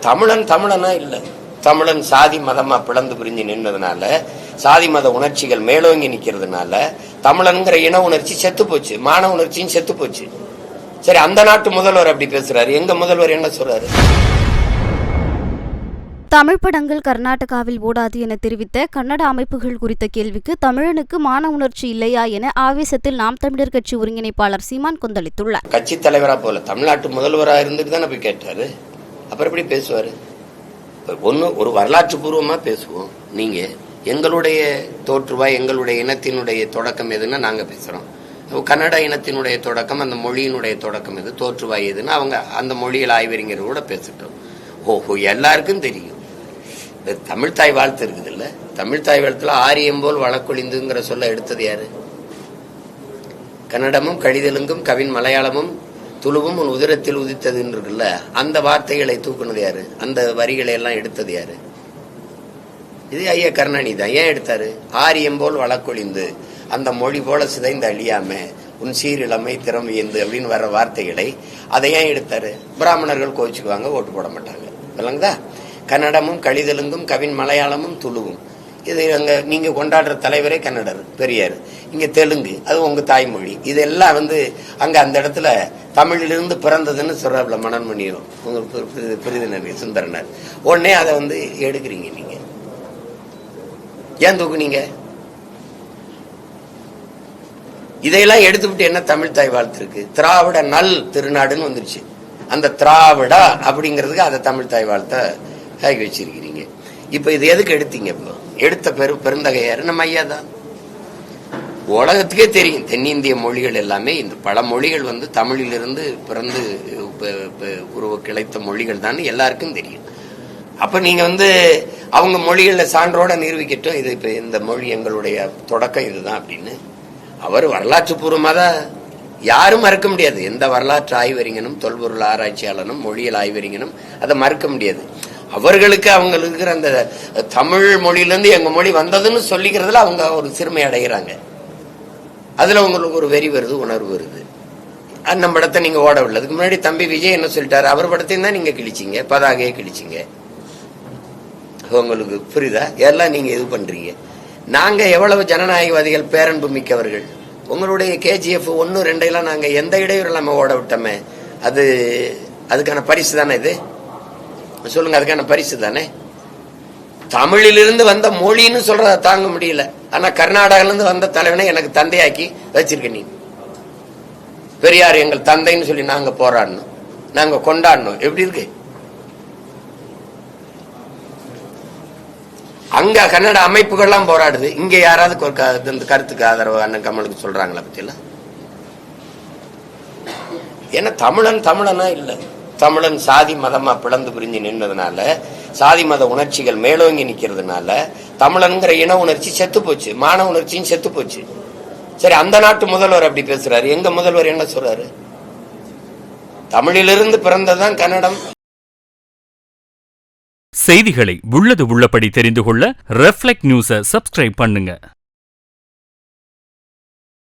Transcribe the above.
தமிழன் தமிழனா இல்லை. தமிழன் சாதி மதமா பிளந்து பிரிஞ்சு நின்றதுனால, சாதி மத உணர்ச்சிகள் மேலோங்கி நிக்கிறதுனால தமிழன்கிற இன உணர்ச்சி செத்து போச்சு, மான உணர்ச்சியும் செத்து போச்சு. சரி, அந்த நாட்டு முதல்வர் அப்படி பேசுறாரு, எங்க முதல்வர் என்ன சொல்றாரு? தமிழ் படங்கள் கர்நாடகாவில் ஓடாது என தெரிவித்த கன்னட அமைப்புகள் குறித்த கேள்விக்கு தமிழனுக்கு மான உணர்ச்சி இல்லையா என ஆவேசத்தில் நாம் தமிழர் கட்சி ஒருங்கிணைப்பாளர் சீமான் கொந்தளித்துள்ளார். கட்சி தலைவரா போல தமிழ்நாட்டு முதல்வராக இருந்துட்டு தானே போய் கேட்டாரு, அப்புறம் எப்படி பேசுவாரு? ஒன்னு ஒரு வரலாற்று பூர்வமா பேசுவோம். நீங்க எங்களுடைய தோற்றுவாய், எங்களுடைய இனத்தினுடைய தொடக்கம் எதுன்னா நாங்க பேசுறோம். கன்னட இனத்தினுடைய தொடக்கம், அந்த மொழியினுடைய தொடக்கம் எது, தோற்றுவாய் எதுன்னா அவங்க அந்த மொழியில் ஆய்வறிஞர் கூட பேசிட்டோம். ஓஹோ, எல்லாருக்கும் தெரியும். தமிழ்தாய் வாழ்த்து இருக்குது இல்ல, தமிழ்தாய் வாழ்த்துல ஆரியம் போல் வழக்கொழிந்துங்கிற சொல்ல எடுத்தது யாரு? கன்னடமும் கழிதலுங்கும் கவின் மலையாளமும் துளுவும் உன் உதிரத்தில் உதித்ததுன்னு இருக்குல்ல, அந்த வார்த்தைகளை தூக்குனது யாரு? அந்த வரிகளை எல்லாம் எடுத்தது யாரு? இது ஐயா கருணாநிதி தான். ஏன் எடுத்தாரு? ஆரியம் போல் வழக்கொழிந்து, அந்த மொழி போல சிதைந்து அழியாம உன் சீரிழமை திறமையந்து அப்படின்னு வர்ற வார்த்தைகளை அதை ஏன் எடுத்தாரு? பிராமணர்கள் கோச்சுக்குவாங்க, ஓட்டு போட மாட்டாங்க. இல்லைங்களா? கன்னடமும் கழிதலுங்கும் கவின் மலையாளமும் துளுவும், இது அங்க நீங்க கொண்டாடுற தலைவரே கன்னடர் பெரியார், இங்க தெலுங்கு, அது உங்க தாய்மொழி. இதெல்லாம் அங்க அந்த இடத்துல தமிழிலிருந்து பிறந்ததுன்னு சொல்றாப்ல மனோன்மணியும் உங்களுக்கு பிரிதினர் சுந்தரனர். உடனே அதை எடுக்கிறீங்க. நீங்க ஏன் தூக்குனீங்க? இதையெல்லாம் எடுத்துவிட்டு என்ன தமிழ் தாய் வாழ்த்து இருக்கு? திராவிட நல் திருநாடுன்னு வந்துருச்சு. அந்த திராவிடா அப்படிங்கிறதுக்கு அதை தமிழ் தாய் வாழ்த்த ஆகி வச்சிருக்கிறீங்க. இப்ப இது எதுக்கு எடுத்தீங்க? இப்போ எடுத்த பெருந்தகையாரு நம்ம ஐயா தான். உலகத்துக்கே தெரியும், தென்னிந்திய மொழிகள் எல்லாமே, இந்த பல மொழிகள் தமிழிலிருந்து பிறந்து உருவ கிளைத்த மொழிகள் தான் எல்லாருக்கும் தெரியும். அப்ப நீங்க அவங்க மொழிகள்ல சான்றோட நிரூபிக்கட்டும், இது இப்ப இந்த மொழி எங்களுடைய தொடக்கம் இதுதான் அப்படின்னு. அவர் வரலாற்று பூர்வமா தான், யாரும் மறுக்க முடியாது. எந்த வரலாற்று ஆய்வறிஞனும் தொல்பொருள் ஆராய்ச்சியாளனும் மொழியியல் ஆய்வறிஞனும் அதை மறுக்க முடியாது. அவங்களுக்கு இருக்கிற அந்த தமிழ் மொழியிலிருந்து எங்க மொழி வந்ததுன்னு சொல்லிக்கிறதுல அவங்க ஒரு சிறுமை அடைகிறாங்க. அதுல உங்களுக்கு ஒரு வெறி வருது, உணர்வு வருது. அந்த படத்தை நீங்க ஓட விடல. அதுக்கு முன்னாடி தம்பி விஜய் என்ன சொல்லிட்டாரு? அவர் படத்தையும் தான் நீங்க கிழிச்சிங்க, பதாகையை கிழிச்சிங்க. உங்களுக்கு புரியுதா? எல்லாம் நீங்க இது பண்றீங்க. நாங்க எவ்வளவு ஜனநாயகவாதிகள், பேரன்பு மிக்கவர்கள். உங்களுடைய KGF 1, 2 நாங்க எந்த இடையூறு இல்லாம ஓட விட்டோமே, அதுக்கான பரிசு தானே இது? சொல்லுங்க, அதுக்கான பரிசு தானே? தமிழிலிருந்து வந்த மொழின்னு சொல்றத தாங்க முடியல. ஆனா கர்நாடகால இருந்து வந்த தலைவனை எனக்கு தந்தையாக்கி வச்சிருக்க நீ. பெரியார் எங்கள் தந்தைன்னு சொல்லி நாங்க போராடணும், நாங்க கொண்டாடணும். எப்படி இருக்கு? அங்க கன்னட அமைப்புகள்லாம் போராடுது, இங்க யாராவது கருத்துக்கு ஆதரவு அண்ணன் கமலுக்கு சொல்றாங்களா பத்தியெல்லாம்? ஏன்னா தமிழன் தமிழனா இல்ல, தமிழன் சாதி மதமா பிளந்து பிரிஞ்சு நின்றதுனால, சாதி மத உணர்ச்சிகள் மேலோங்கி நிக்கிறதுனால தமிழன்கிற இன உணர்ச்சி செத்து போச்சு, மான உணர்ச்சியும் செத்து போச்சு. சரி, அந்த நாட்டு முதல்வர் அப்படி பேசுறாரு, எங்க முதல்வர் என்ன சொல்றாரு? தமிழிலிருந்து பிறந்ததுதான் கன்னடம். செய்திகளை உள்ளது உள்ளபடி தெரிந்து கொள்ள ரெஃப்ளெக்ட் நியூஸை சப்ஸ்கிரைப் பண்ணுங்க.